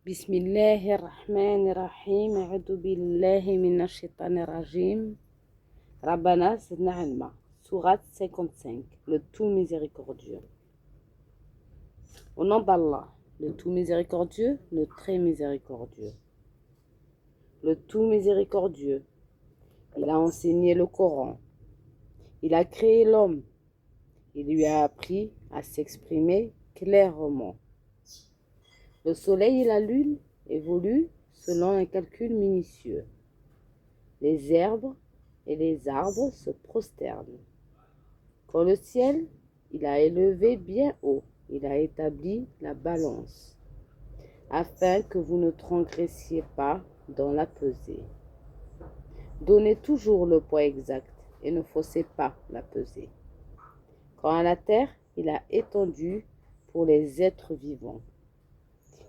بسم الله الرحمن الرحيم أعوذ بالله من الشيطان الرجيم ربنا زدنا علما Sourate 55 Le tout miséricordieux. Au nom d'Allah, le tout miséricordieux, le très miséricordieux. Le tout miséricordieux, il a enseigné le Coran. Il a créé l'homme. Il lui a appris à s'exprimer clairement. Le soleil et la lune évoluent selon un calcul minutieux. Les herbes et les arbres se prosternent. Quand le ciel, il a élevé bien haut, il a établi la balance, afin que vous ne transgressiez pas dans la pesée. Donnez toujours le poids exact et ne faussez pas la pesée. Quand à la terre, il a étendu pour les êtres vivants.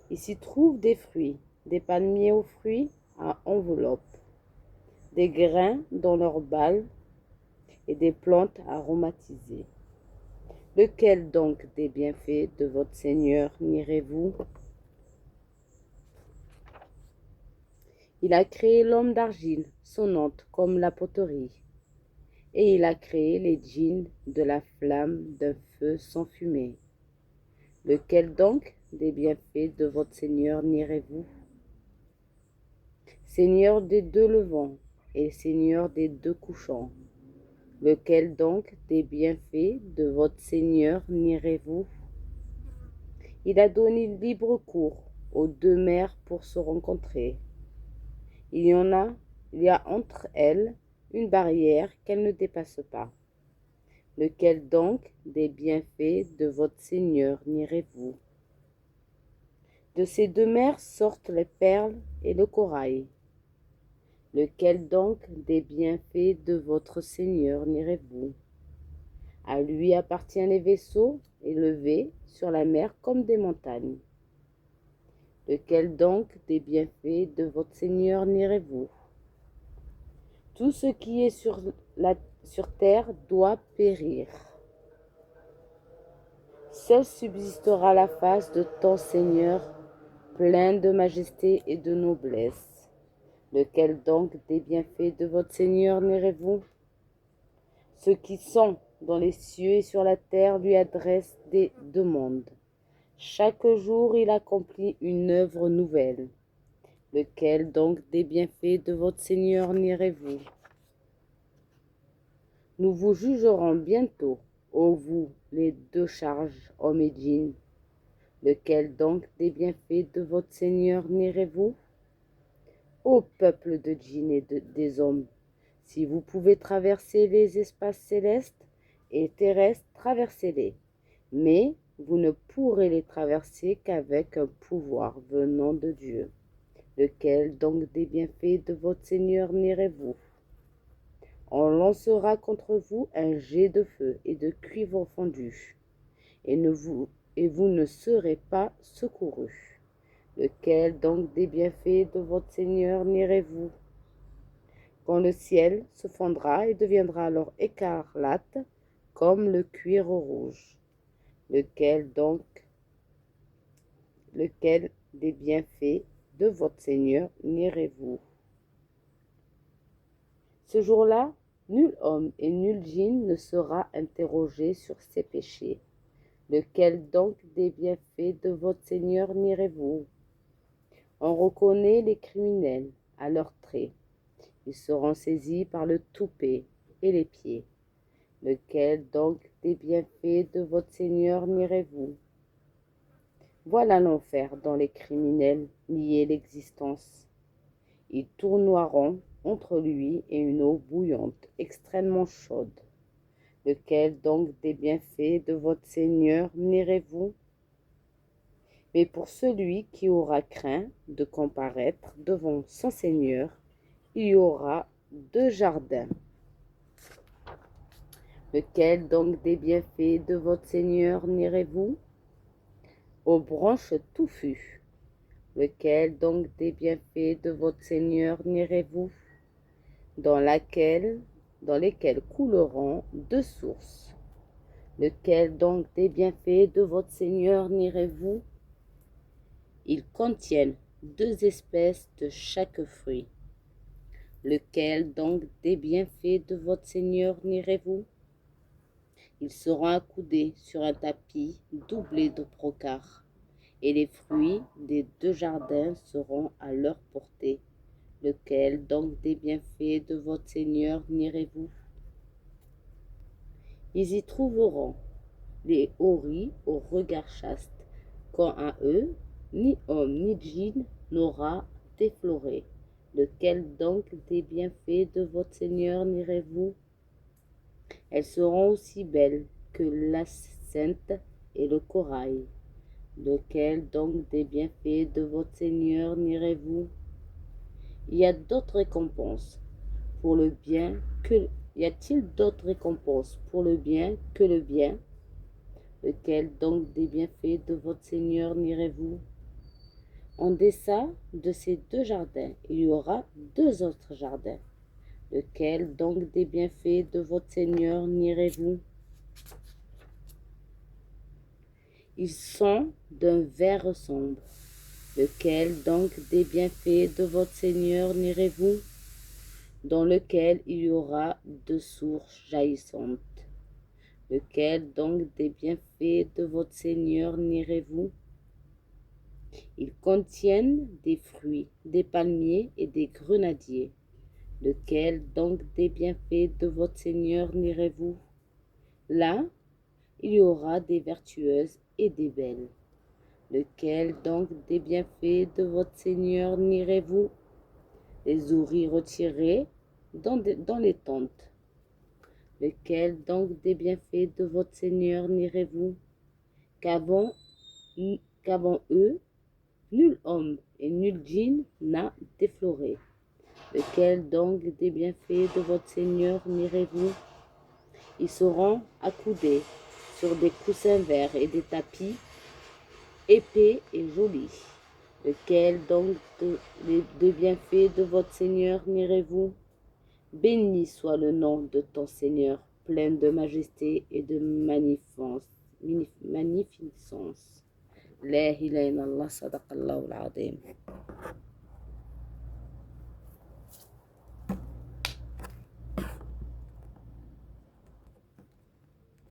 Il s'y trouve des fruits, des palmiers aux fruits à enveloppe, des grains dans leurs balles et des plantes aromatisées. Lequel donc des bienfaits de votre Seigneur nierez-vous? Il a créé l'homme d'argile, sonnante comme la poterie, et il a créé les djinns de la flamme d'un feu sans fumée. Lequel donc des bienfaits de votre Seigneur nierez-vous? Seigneur des deux levants et Seigneur des deux couchants. Lequel donc des bienfaits de votre Seigneur nierez-vous? Il a donné libre cours aux deux mers pour se rencontrer. Il y a entre elles une barrière qu'elles ne dépassent pas. Lequel donc des bienfaits de votre Seigneur nierez-vous? De ces deux mers sortent les perles et le corail. Lequel donc des bienfaits de votre Seigneur nierez-vous? À lui appartiennent les vaisseaux élevés sur la mer comme des montagnes. Lequel donc des bienfaits de votre Seigneur nierez-vous? Tout ce qui est sur terre doit périr. Seule subsistera la face de ton Seigneur, plein de majesté et de noblesse. Lequel donc des bienfaits de votre Seigneur nierez-vous? Ceux qui sont dans les cieux et sur la terre lui adressent des demandes. Chaque jour, il accomplit une œuvre nouvelle. Lequel donc des bienfaits de votre Seigneur nierez-vous? Nous vous jugerons bientôt, ô vous, les deux charges, hommes et djinns. Lequel donc des bienfaits de votre Seigneur nierez-vous? Ô peuple de djinns et des hommes, si vous pouvez traverser les espaces célestes et terrestres, traversez-les. Mais vous ne pourrez les traverser qu'avec un pouvoir venant de Dieu. Lequel donc des bienfaits de votre Seigneur nierez-vous? On lancera contre vous un jet de feu et de cuivre fondu, et vous ne serez pas secourus. Lequel donc des bienfaits de votre Seigneur nierez-vous? Quand le ciel se fondra et deviendra alors écarlate comme le cuir rouge. Lequel des bienfaits de votre Seigneur nierez-vous? Ce jour-là, nul homme et nul djinn ne sera interrogé sur ses péchés. Lequel donc des bienfaits de votre Seigneur nierez-vous? On reconnaît les criminels à leurs traits. Ils seront saisis par le toupet et les pieds. Lequel donc des bienfaits de votre Seigneur nierez-vous? Voilà l'enfer dont les criminels niaient l'existence. Ils tournoieront entre lui et une eau bouillante, extrêmement chaude. Lequel donc des bienfaits de votre Seigneur nierez-vous? Mais pour celui qui aura craint de comparaître devant son Seigneur, il y aura deux jardins. Lequel donc des bienfaits de votre Seigneur nierez-vous? Aux branches touffues. Lequel donc des bienfaits de votre Seigneur nierez-vous? Dans lesquelles couleront deux sources. Lequel donc des bienfaits de votre Seigneur nierez-vous? Ils contiennent 2 espèces de chaque fruit. Lequel donc des bienfaits de votre Seigneur nierez-vous? Ils seront accoudés sur un tapis doublé de brocart, et les fruits des 2 jardins seront à leur portée. Lequel donc des bienfaits de votre Seigneur nierez-vous? Ils y trouveront les houris au regard chaste, quand à eux, ni homme ni djinn n'aura défloré. Lequel donc des bienfaits de votre Seigneur nierez-vous? Elles seront aussi belles que l'hyacinthe et le corail. Lequel donc des bienfaits de votre Seigneur nierez-vous? Y a d'autres récompenses pour le bien que y a-t-il d'autres récompenses pour le bien que le bien? Lequel donc des bienfaits de votre Seigneur nierez-vous? En deçà de ces 2 jardins, il y aura 2 autres jardins. Lequel donc des bienfaits de votre Seigneur nierez-vous? Ils sont d'un vert sombre. Lequel donc des bienfaits de votre Seigneur nierez-vous? Dans lequel il y aura 2 sources jaillissantes. Lequel donc des bienfaits de votre Seigneur nierez-vous? Ils contiennent des fruits, des palmiers et des grenadiers. Lequel donc des bienfaits de votre Seigneur nierez-vous? Là, il y aura des vertueuses et des belles. Lequel donc des bienfaits de votre Seigneur nierez-vous? Les houris retirés dans les tentes. Lequel donc des bienfaits de votre Seigneur nierez-vous? Qu'avant eux, nul homme et nul djinn n'a défloré. Lequel donc des bienfaits de votre Seigneur nierez-vous? Ils seront accoudés sur des coussins verts et des tapis épais et jolis. Lequel donc des bienfaits de votre Seigneur nierez-vous? Béni soit le nom de ton Seigneur, plein de majesté et de magnificence. La ilaha illallah, sadaqallahu al-azim.